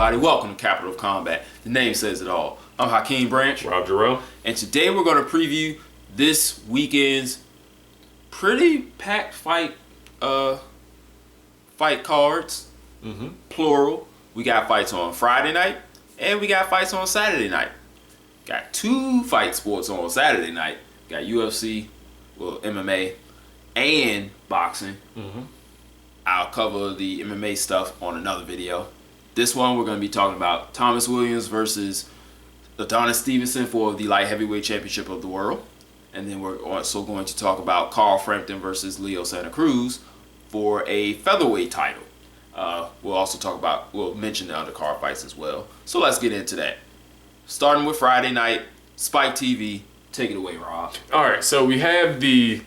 everybody? Welcome to Capital of Combat. The name says it all. I'm Hakeem Branch. Rob Jarrell. And today we're going to preview this weekend's pretty packed fight cards. Plural. We got fights on Friday night and we got fights on Saturday night. Got two fight sports on Saturday night. Got UFC, well, MMA, and boxing. I'll cover the MMA stuff on another video. This one we're going to be talking about Thomas Williams versus Adonis Stevenson for the light heavyweight championship of the world. And then we're also going to talk about Cruz-Frampton versus Leo Santa Cruz for a featherweight title. We'll mention the undercard fights as well. So let's get into that. Starting with Friday night, Spike TV. Take it away, Rob. All right, so we have the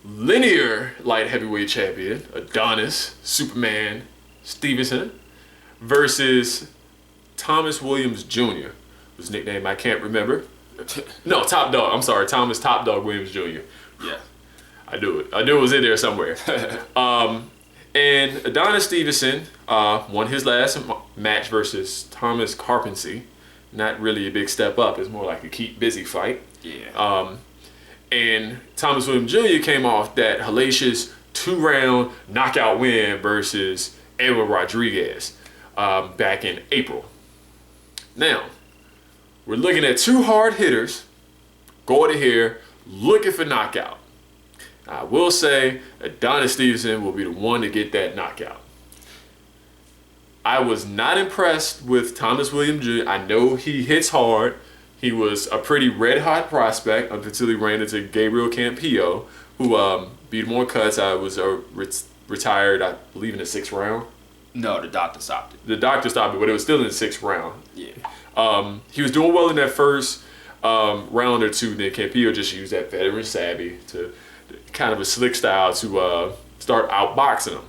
linear light heavyweight champion, Adonis, Superman, Stevenson, versus Thomas Williams Jr., whose nickname I can't remember. No, Top Dog. I'm sorry, Thomas Top Dog Williams Jr. Yeah. I knew it. I knew it was in there somewhere. And Adonis Stevenson won his last match versus Thomas Carpensey. Not really a big step up. It's more like a keep busy fight. Yeah. And Thomas Williams Jr. came off that hellacious 2-round knockout win versus Edwin Rodriguez back in April. Now, we're looking at two hard hitters going to here looking for knockout. I will say Adonis Stevenson will be the one to get that knockout. I was not impressed with Thomas Williams Jr. I know he hits hard. He was a pretty red-hot prospect until he ran into Gabriel Campillo, who beat him on cuts. I was retired, I believe, in the 6th round. No, the doctor stopped it. The doctor stopped it, but it was still in the 6th round. Yeah. He was doing well in that first round or two. Then Campillo just used that veteran savvy to kind of a slick style to start outboxing him.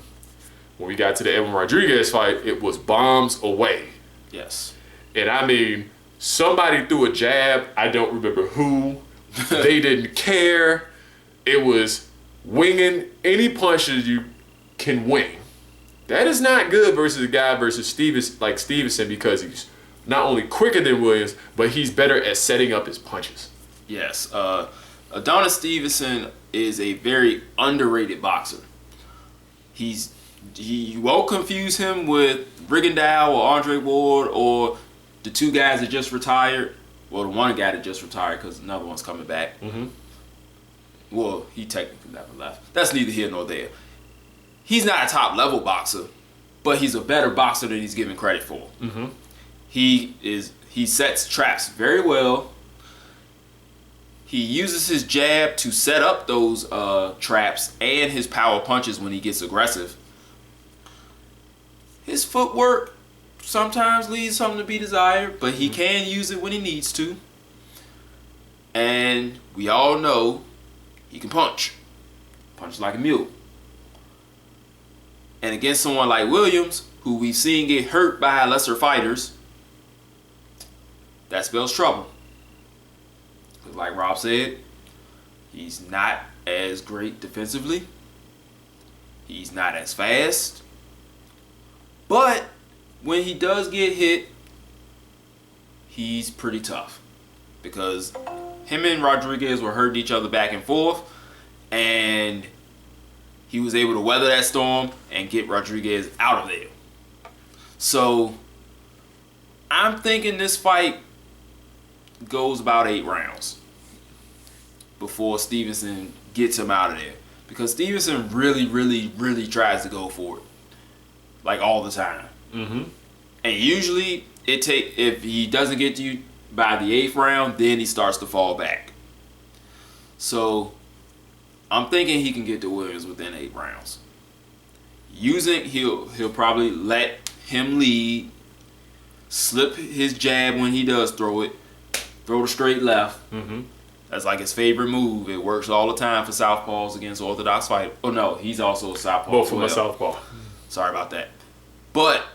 When we got to the Edwin Rodriguez fight, it was bombs away. Yes. And I mean, somebody threw a jab. I don't remember who. They didn't care. It was winging any punches you can wing. That is not good versus a guy versus Stevenson, because he's not only quicker than Williams, but he's better at setting up his punches. Yes. Adonis Stevenson is a very underrated boxer. You won't confuse him with Rigondeaux or Andre Ward or the two guys that just retired. Well, the one guy that just retired because another one's coming back. Well, he technically never left. That's neither here nor there. He's not a top level boxer, but he's a better boxer than he's given credit for. He sets traps very well. He uses his jab to set up those traps and his power punches when he gets aggressive. His footwork sometimes leaves something to be desired, but he can use it when he needs to. And we all know he can punch. Punch like a mule. And against someone like Williams, who we've seen get hurt by lesser fighters, that spells trouble. Like Rob said, he's not as great defensively. He's not as fast. But when he does get hit, he's pretty tough. Because him and Rodriguez were hurting each other back and forth. And he was able to weather that storm and get Rodriguez out of there. So I'm thinking this fight goes about 8 rounds before Stevenson gets him out of there, because Stevenson really tries to go for it, like all the time. And usually if he doesn't get to you by the 8th round, then he starts to fall back. So I'm thinking he can get to Williams within 8 rounds. He'll probably let him lead, slip his jab when he does throw it, throw the straight left. That's like his favorite move. It works all the time for southpaws against orthodox fighters. Oh no, he's also a southpaw. Both of them are southpaw. Sorry about that. But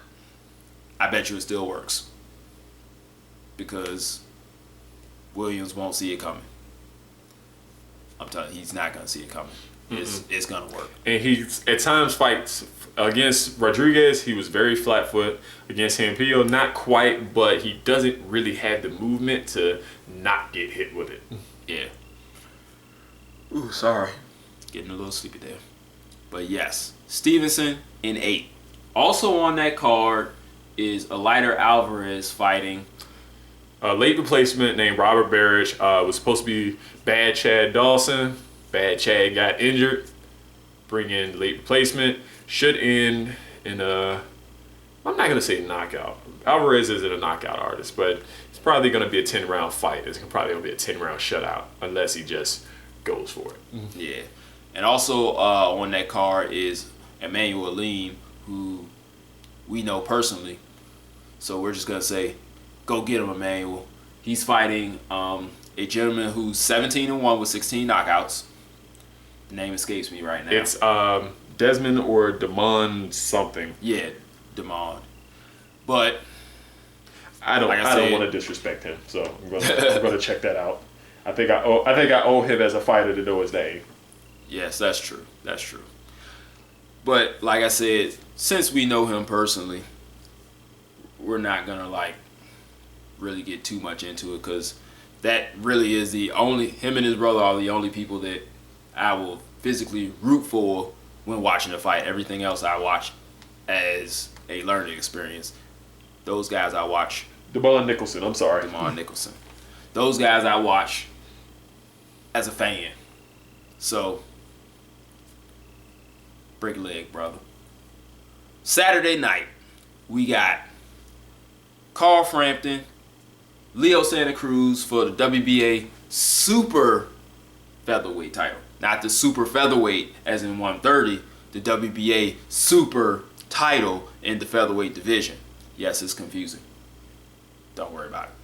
I bet you it still works, because Williams won't see it coming. I'm telling you, he's not going to see it coming. it's gonna work. And he's at times fights against Rodriguez. He was very flat foot. Against Hampillo, not quite, but he doesn't really have the movement to not get hit with it. Yeah. Ooh, sorry. Getting a little sleepy there. But yes, Stevenson in 8. Also on that card is Eleider Alvarez fighting. A late replacement named Robert Barrage was supposed to be Bad Chad Dawson. Bad Chad got injured. Bring in late replacement. Should end in a... I'm not going to say knockout. Alvarez isn't a knockout artist, but it's probably going to be a 10-round fight. It's probably going to be a 10-round shutout unless he just goes for it. Yeah. And also on that card is Immanuwel Aleem, who we know personally. So we're just going to say, go get him, Immanuwel. He's fighting a gentleman who's 17-1 with 16 knockouts. The name escapes me right now. It's Desmond or Damon something. Yeah, Damon. But I don't want to disrespect him, so I'm gonna check that out. I think I owe him as a fighter to know his name. Yes, that's true. That's true. But like I said, since we know him personally, we're not gonna really get too much into it, because that really is him and his brother are the only people that I will physically root for when watching a fight. Everything else I watch as a learning experience. Those guys I watch. Damon Nicholson, I'm sorry. Damon Nicholson. Those guys I watch as a fan. So, break a leg, brother. Saturday night, we got Cruz-Frampton, Leo Santa Cruz for the WBA super featherweight title. Not the super featherweight as in 130, the WBA super title in the featherweight division. Yes, it's confusing. Don't worry about it.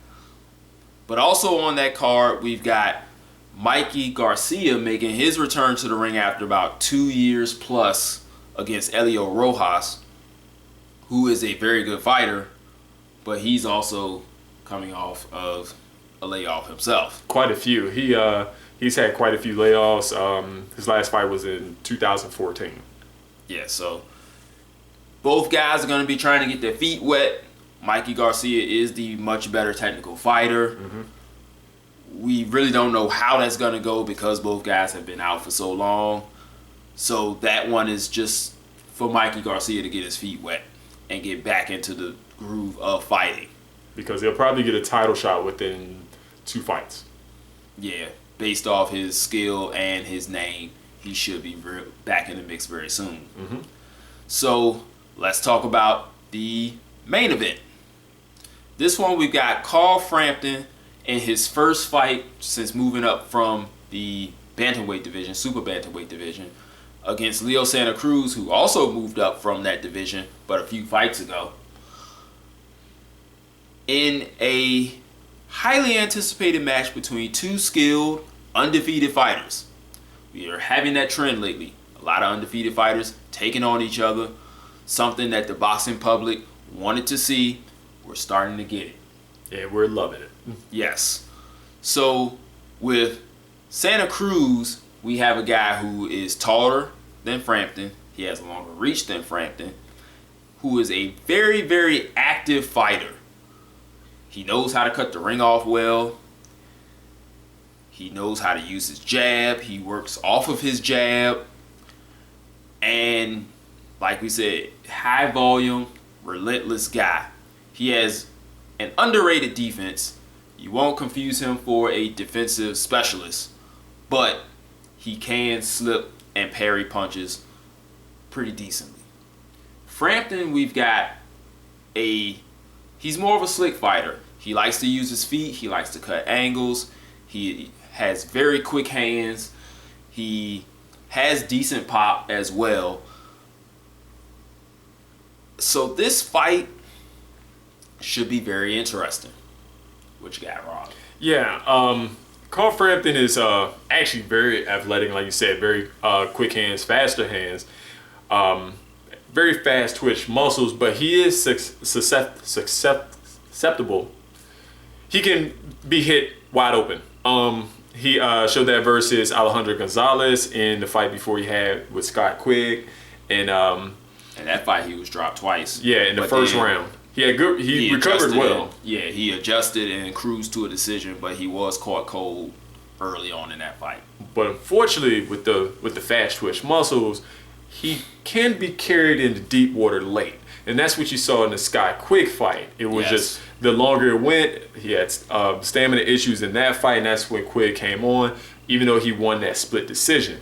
But also on that card, we've got Mikey Garcia making his return to the ring after about 2 years plus against Eleider Rojas, who is a very good fighter, but he's also coming off of a layoff himself. Quite a few. He's had quite a few layoffs. His last fight was in 2014. Yeah, so both guys are going to be trying to get their feet wet. Mikey Garcia is the much better technical fighter. Mm-hmm. We really don't know how that's going to go because both guys have been out for so long. So that one is just for Mikey Garcia to get his feet wet and get back into the groove of fighting. Because he'll probably get a title shot within 2 fights. Yeah, based off his skill and his name, he should be back in the mix very soon. Mm-hmm. So let's talk about the main event. This one we've got Cruz-Frampton in his first fight since moving up from the bantamweight division, super bantamweight division, against Leo Santa Cruz, who also moved up from that division but a few fights ago, in a highly anticipated match between two skilled, undefeated fighters. We are having that trend lately. A lot of undefeated fighters taking on each other, something that the boxing public wanted to see. We're starting to get it. Yeah, we're loving it. Yes. So with Santa Cruz, we have a guy who is taller than Frampton. He has a longer reach than Frampton, who is a very, very active fighter. He knows how to cut the ring off well. He knows how to use his jab. He works off of his jab. And like we said, high volume, relentless guy. He has an underrated defense. You won't confuse him for a defensive specialist, but he can slip and parry punches pretty decently. Frampton, we've got he's more of a slick fighter. He likes to use his feet. He likes to cut angles. He has very quick hands. He has decent pop as well. So this fight should be very interesting. What you got, Rob? Yeah, Cruz-Frampton is actually very athletic, like you said, very quick hands, faster hands, very fast twitch muscles, but he is susceptible. He can be hit wide open. He showed that versus Alejandro Gonzalez in the fight before he had with Scott Quigg. And that fight he was dropped twice. Yeah, in the first round. He recovered well. He adjusted and cruised to a decision, but he was caught cold early on in that fight. But unfortunately, with the fast twitch muscles, he can be carried into deep water late. And that's what you saw in the Scott Quigg fight. It was just the longer it went, he had stamina issues in that fight, and that's when Quigg came on, even though he won that split decision.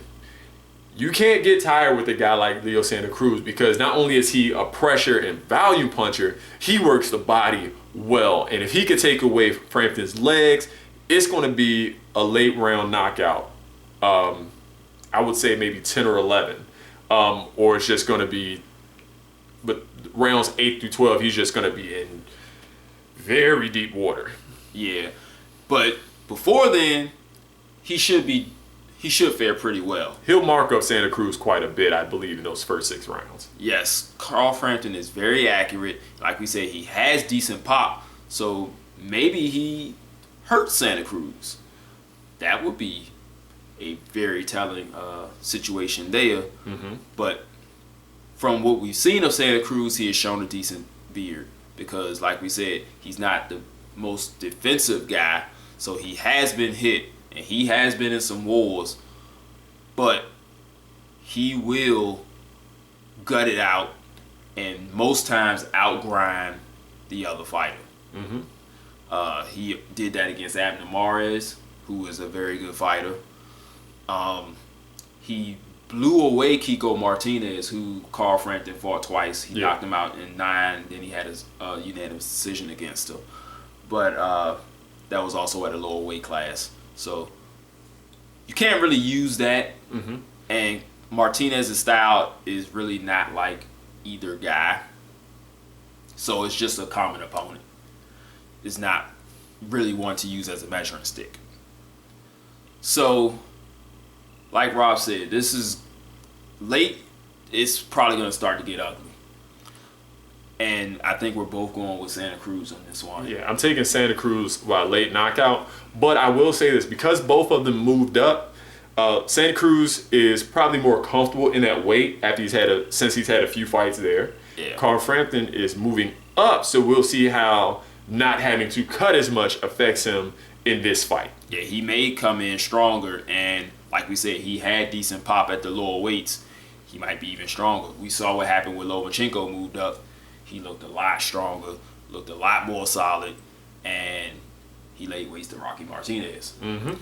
You can't get tired with a guy like Leo Santa Cruz because not only is he a pressure and volume puncher, he works the body well. And if he could take away Frampton's legs, it's going to be a late round knockout. I would say maybe 10 or 11. Or it's just going to be, but rounds 8 through 12, he's just going to be in very deep water. Yeah, but before then, he should fare pretty well. He'll mark up Santa Cruz quite a bit, I believe, in those first 6 rounds. Yes, Cruz-Frampton is very accurate. Like we said, he has decent pop, so maybe he hurts Santa Cruz. That would be a very telling situation there. Mm-hmm. But from what we've seen of Santa Cruz, he has shown a decent beard because, like we said, he's not the most defensive guy, so he has been hit and he has been in some wars, but he will gut it out and most times outgrind the other fighter. Mm-hmm. He did that against Alvarez, who is a very good fighter. He blew away Kiko Martinez, who Cruz-Frampton fought twice. He knocked him out in 9, then he had his unanimous decision against him. But that was also at a lower weight class. So you can't really use that. Mm-hmm. And Martinez's style is really not like either guy. So it's just a common opponent. It's not really one to use as a measuring stick. So, like Rob said, this is late. It's probably going to start to get ugly. And I think we're both going with Santa Cruz on this one. Yeah, I'm taking Santa Cruz by late knockout. But I will say this, because both of them moved up, Santa Cruz is probably more comfortable in that weight after since he's had a few fights there. Yeah. Cruz-Frampton is moving up, so we'll see how not having to cut as much affects him in this fight. Yeah, he may come in stronger, and like we said, he had decent pop at the lower weights. He might be even stronger. We saw what happened when Lomachenko moved up. He looked a lot stronger, looked a lot more solid, and he laid waste to Rocky Martinez. Mm-hmm.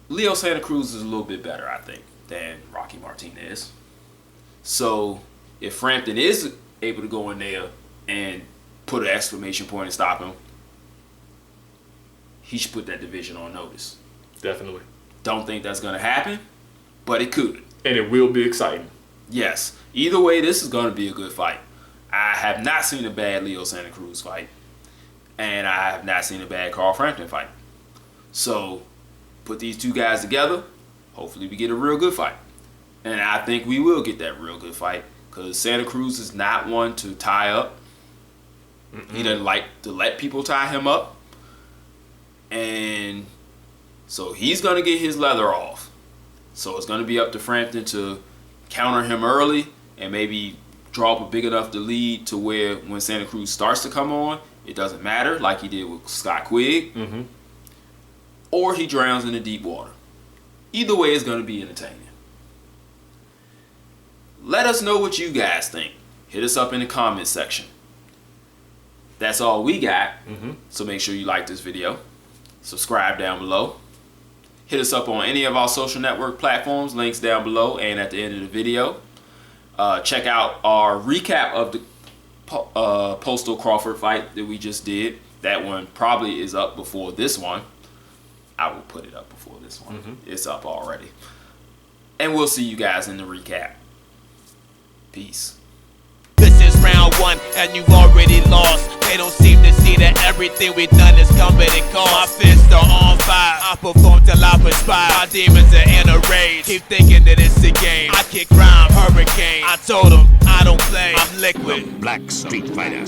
Leo Santa Cruz is a little bit better, I think, than Rocky Martinez. So if Frampton is able to go in there and put an exclamation point and stop him, he should put that division on notice. Definitely. Don't think that's going to happen, but it could. And it will be exciting. Yes. Either way, this is going to be a good fight. I have not seen a bad Leo Santa Cruz fight, and I have not seen a bad Cruz-Frampton fight. So put these two guys together, hopefully we get a real good fight. And I think we will get that real good fight because Santa Cruz is not one to tie up. Mm-mm. He doesn't like to let people tie him up. And so he's going to get his leather off. So it's going to be up to Frampton to counter him early and maybe draw up a big enough to lead to where when Santa Cruz starts to come on, it doesn't matter like he did with Scott Quigg. Mm-hmm. Or he drowns in the deep water. Either way, it's going to be entertaining. Let us know what you guys think. Hit us up in the comments section. That's all we got. Mm-hmm. So make sure you like this video. Subscribe down below. Hit us up on any of our social network platforms. Links down below and at the end of the video. Check out our recap of the Postal Crawford fight that we just did. That one probably is up before this one. I will put it up before this one. Mm-hmm. It's up already. And we'll see you guys in the recap. Peace. This is round 1 and you've already lost. They don't seem to see that everything we've done is coming and cost. My fists are on fire. I perform till I perspire. My demons are in a rage. Keep thinking that it's a game. I kick crime, hurricane. I told them I don't play. I'm liquid. Black Street Fighter.